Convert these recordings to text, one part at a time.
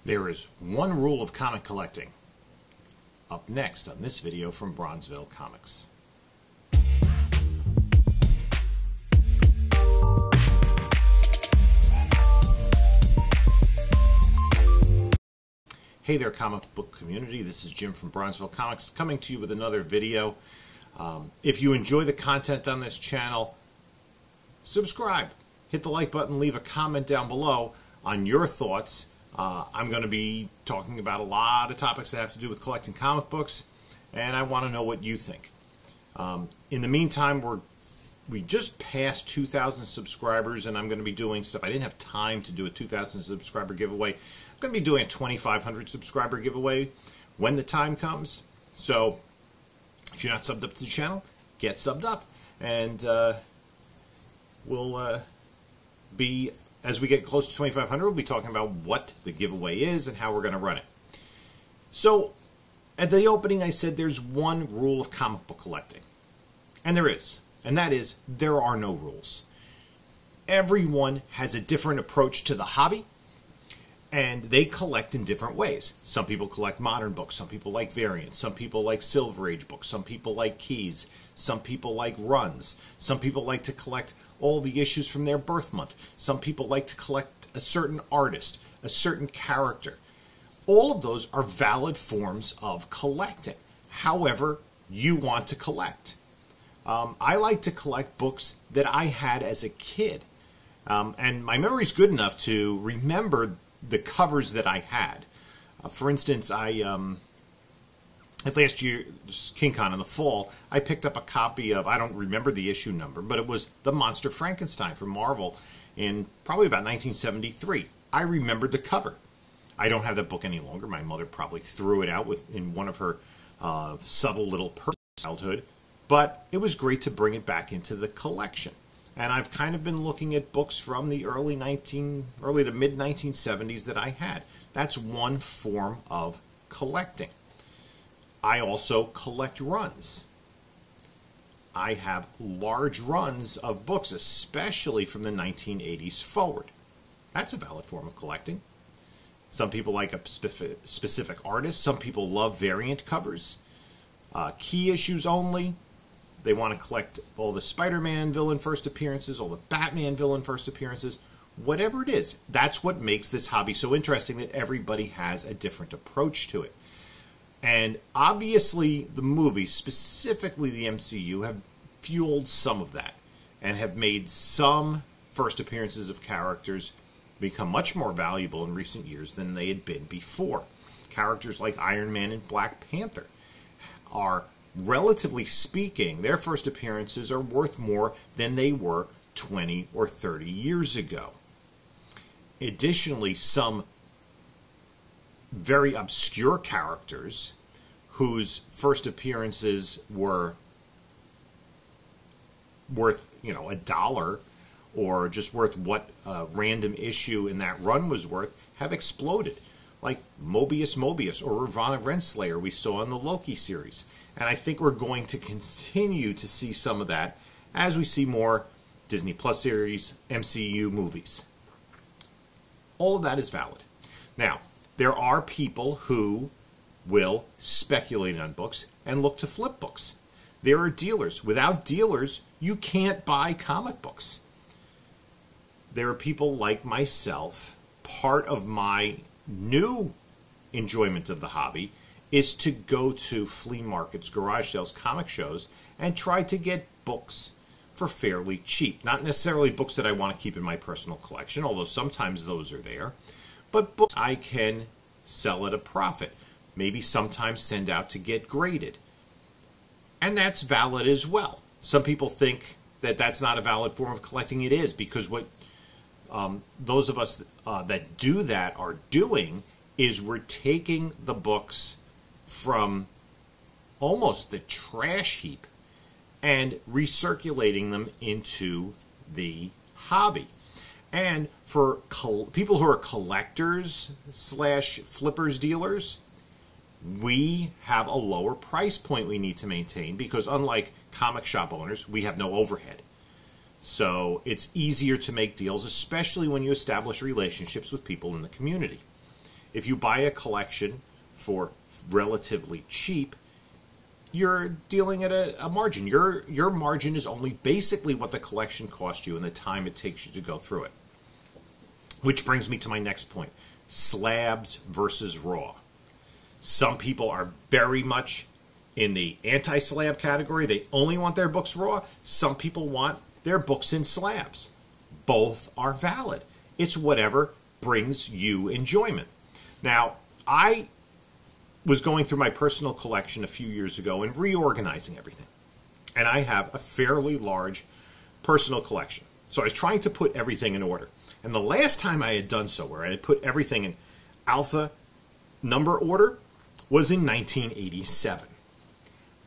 There is one rule of comic collecting. Up next on this video from Bronzeville Comics. Hey there, comic book community. This is Jim from Bronzeville Comics coming to you with another video. If you enjoy the content on this channel, subscribe, hit the like button, leave a comment down below on your thoughts. I'm going to be talking about a lot of topics that have to do with collecting comic books, and I want to know what you think. In the meantime, we just passed 2,000 subscribers, and I'm going to be doing stuff. I didn't have time to do a 2,000 subscriber giveaway. I'm going to be doing a 2,500 subscriber giveaway when the time comes. So if you're not subbed up to the channel, get subbed up, and we'll be, as we get close to 2,500, we'll be talking about what the giveaway is and how we're going to run it. So at the opening, I said there's one rule of comic book collecting, and there is. And that is, there are no rules. Everyone has a different approach to the hobby, and they collect in different ways. Some people collect modern books, some people like variants, some people like Silver Age books, some people like keys, some people like runs, some people like to collect all the issues from their birth month, some people like to collect a certain artist, a certain character. All of those are valid forms of collecting, however you want to collect. I like to collect books that I had as a kid. And my memory's good enough to remember the covers that I had. For instance, at last year's King Con in the fall, I picked up a copy of, I don't remember the issue number, but it was The Monster Frankenstein from Marvel in probably about 1973. I remembered the cover. I don't have that book any longer. My mother probably threw it out in one of her subtle little personal childhood. But it was great to bring it back into the collection. And I've kind of been looking at books from the early to mid-1970s that I had. That's one form of collecting. I also collect runs. I have large runs of books, especially from the 1980s forward. That's a valid form of collecting. Some people like a specific artist. Some people love variant covers. Key issues only. They want to collect all the Spider-Man villain first appearances, all the Batman villain first appearances, whatever it is. That's what makes this hobby so interesting, that everybody has a different approach to it. And obviously the movies, specifically the MCU, have fueled some of that and have made some first appearances of characters become much more valuable in recent years than they had been before. Characters like Iron Man and Black Panther are, relatively speaking, their first appearances are worth more than they were 20 or 30 years ago. Additionally, some very obscure characters whose first appearances were worth, $1 or just worth what a random issue in that run was worth, have exploded. Like Mobius or Ravonna Renslayer we saw in the Loki series. And I think we're going to continue to see some of that as we see more Disney Plus series, MCU movies. All of that is valid. Now, there are people who will speculate on books and look to flip books. There are dealers. Without dealers, you can't buy comic books. There are people like myself. Part of my new enjoyment of the hobby is to go to flea markets, garage sales, comic shows, and try to get books for fairly cheap. Not necessarily books that I want to keep in my personal collection, although sometimes those are there, but books I can sell at a profit. Maybe sometimes send out to get graded. And that's valid as well. Some people think that that's not a valid form of collecting. It is, because what those of us that do that are doing is we're taking the books from almost the trash heap and recirculating them into the hobby. And for people who are collectors / flippers dealers, we have a lower price point we need to maintain, because unlike comic shop owners, we have no overhead. So it's easier to make deals, especially when you establish relationships with people in the community. if you buy a collection for relatively cheap, you're dealing at a margin. Your margin is only basically what the collection cost you and the time it takes you to go through it. Which brings me to my next point. Slabs versus raw. Some people are very much in the anti-slab category. They only want their books raw. Some people want their books in slabs. Both are valid. It's whatever brings you enjoyment. Now, I was going through my personal collection a few years ago and reorganizing everything. And I have a fairly large personal collection. So I was trying to put everything in order. And the last time I had done so, where I had put everything in alpha number order, was in 1987.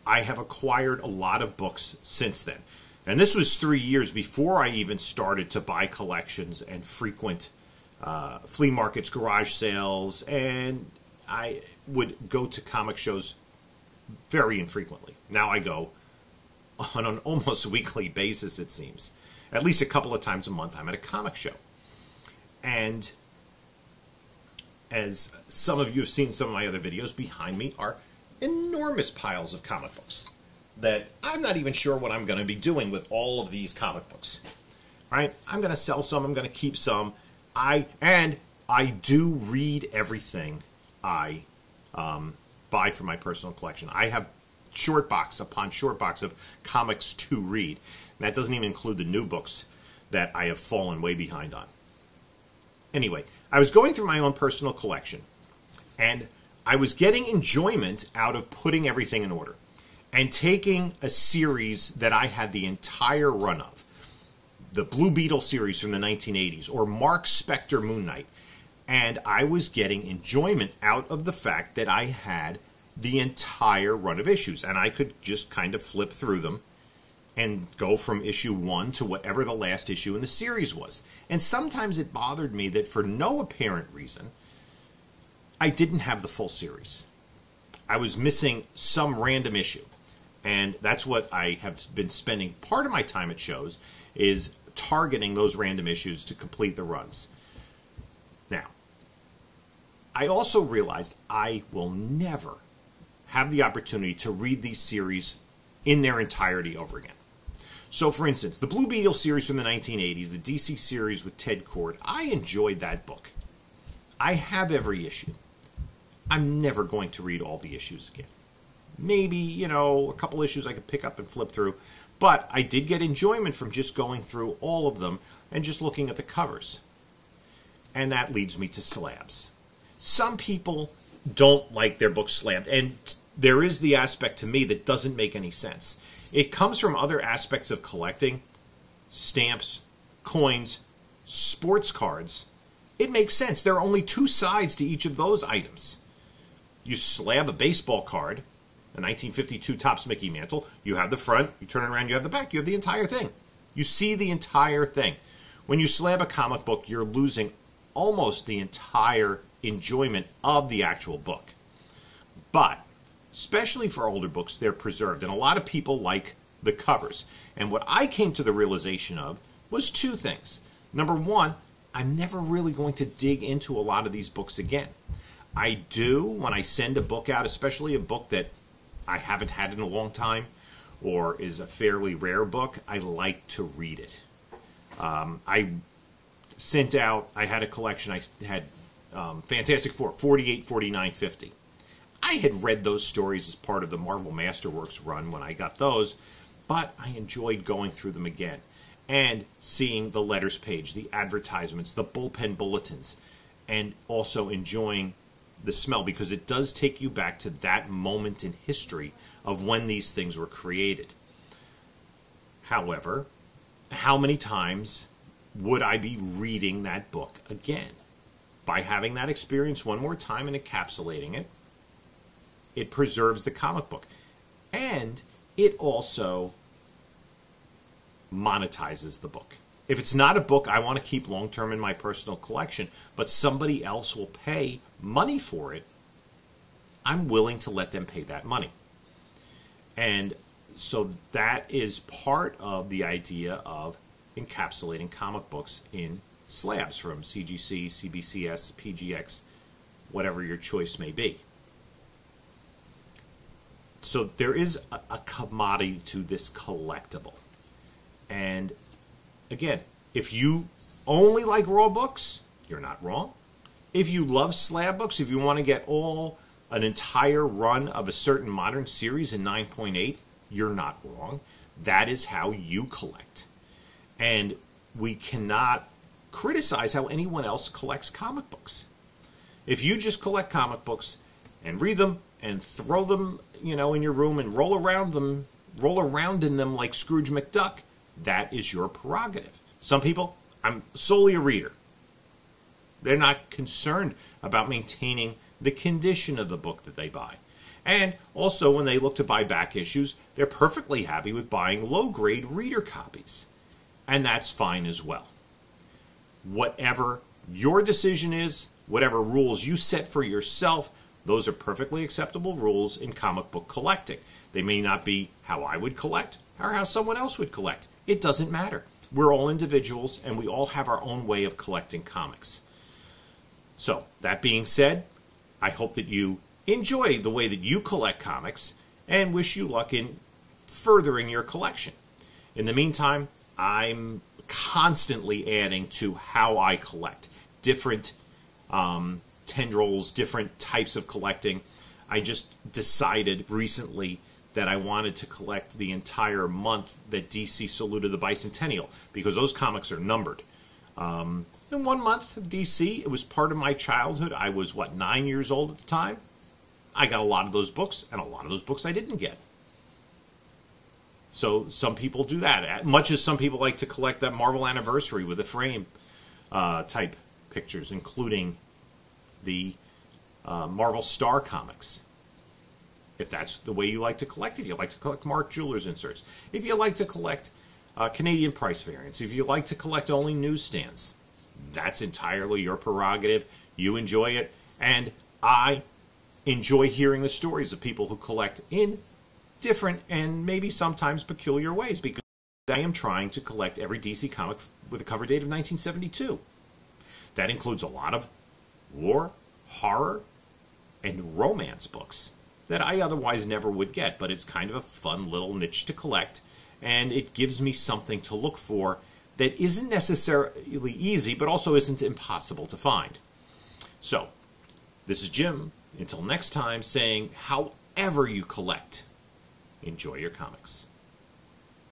I have acquired a lot of books since then. And this was 3 years before I even started to buy collections and frequent flea markets, garage sales, and I would go to comic shows very infrequently. Now I go on an almost weekly basis, it seems. At least a couple of times a month I'm at a comic show. And as some of you have seen some of my other videos, behind me are enormous piles of comic books that I'm not even sure what I'm going to be doing with all of these comic books. Right? I'm going to sell some, I'm going to keep some. I do read everything I buy for my personal collection. I have short box upon short box of comics to read. And that doesn't even include the new books that I have fallen way behind on. Anyway, I was going through my own personal collection, and I was getting enjoyment out of putting everything in order and taking a series that I had the entire run of, the Blue Beetle series from the 1980s, or Mark Spector Moon Knight, and I was getting enjoyment out of the fact that I had the entire run of issues, and I could just kind of flip through them and go from issue 1 to whatever the last issue in the series was. And sometimes it bothered me that for no apparent reason, I didn't have the full series. I was missing some random issue. And that's what I have been spending part of my time at shows, is targeting those random issues to complete the runs. Now, I also realized I will never have the opportunity to read these series in their entirety over again. So, for instance, the Blue Beetle series from the 1980s, the DC series with Ted Kord, I enjoyed that book. I have every issue. I'm never going to read all the issues again. Maybe, a couple issues I could pick up and flip through, but I did get enjoyment from just going through all of them and just looking at the covers. And that leads me to slabs. Some people don't like their books slabbed, and there is the aspect to me that doesn't make any sense. It comes from other aspects of collecting, stamps, coins, sports cards. It makes sense. There are only two sides to each of those items. You slab a baseball card, a 1952 Topps Mickey Mantle, you have the front, you turn it around, you have the back, you have the entire thing. You see the entire thing. When you slab a comic book, you're losing almost the entire enjoyment of the actual book. But especially for older books, they're preserved, and a lot of people like the covers. And what I came to the realization of was two things. Number one, I'm never really going to dig into a lot of these books again. I do when I send a book out, especially a book that I haven't had in a long time or is a fairly rare book, I like to read it. I sent out, I had a collection, I had Fantastic Four, 48, 49, 50. I had read those stories as part of the Marvel Masterworks run when I got those, but I enjoyed going through them again and seeing the letters page, the advertisements, the bullpen bulletins, and also enjoying the smell, because it does take you back to that moment in history of when these things were created. However, how many times would I be reading that book again? By having that experience one more time and encapsulating it, it preserves the comic book. And it also monetizes the book. If it's not a book I want to keep long-term in my personal collection, but somebody else will pay money for it, I'm willing to let them pay that money. And so that is part of the idea of encapsulating comic books in slabs from CGC, CBCS, PGX, whatever your choice may be. So there is a commodity to this collectible. And again, if you only like raw books, you're not wrong. If you love slab books, if you want to get an entire run of a certain modern series in 9.8, you're not wrong. That is how you collect. And we cannot criticize how anyone else collects comic books. If you just collect comic books and read them and throw them, in your room and roll around in them like Scrooge McDuck, that is your prerogative. Some people, I'm solely a reader. They're not concerned about maintaining the condition of the book that they buy. And also, when they look to buy back issues, they're perfectly happy with buying low-grade reader copies. And that's fine as well. Whatever your decision is, whatever rules you set for yourself, those are perfectly acceptable rules in comic book collecting. They may not be how I would collect or how someone else would collect. It doesn't matter. We're all individuals, and we all have our own way of collecting comics. So, that being said, I hope that you enjoy the way that you collect comics and wish you luck in furthering your collection. In the meantime, I'm constantly adding to how I collect. Different tendrils, different types of collecting. I just decided recently that I wanted to collect the entire month that DC saluted the bicentennial, because those comics are numbered. In 1 month of DC, it was part of my childhood. I was, 9 years old at the time? I got a lot of those books, and a lot of those books I didn't get. So some people do that. Much as some people like to collect that Marvel Anniversary with the frame type pictures, including the Marvel Star comics. If that's the way you like to collect it. If you like to collect Mark Jewelers inserts. If you like to collect Canadian price variants. If you like to collect only newsstands. That's entirely your prerogative. You enjoy it. And I enjoy hearing the stories of people who collect in different and maybe sometimes peculiar ways, because I am trying to collect every DC comic with a cover date of 1972. That includes a lot of war, horror, and romance books that I otherwise never would get, but it's kind of a fun little niche to collect, and it gives me something to look for that isn't necessarily easy, but also isn't impossible to find. So, this is Jim. Until next time, saying, however you collect, enjoy your comics.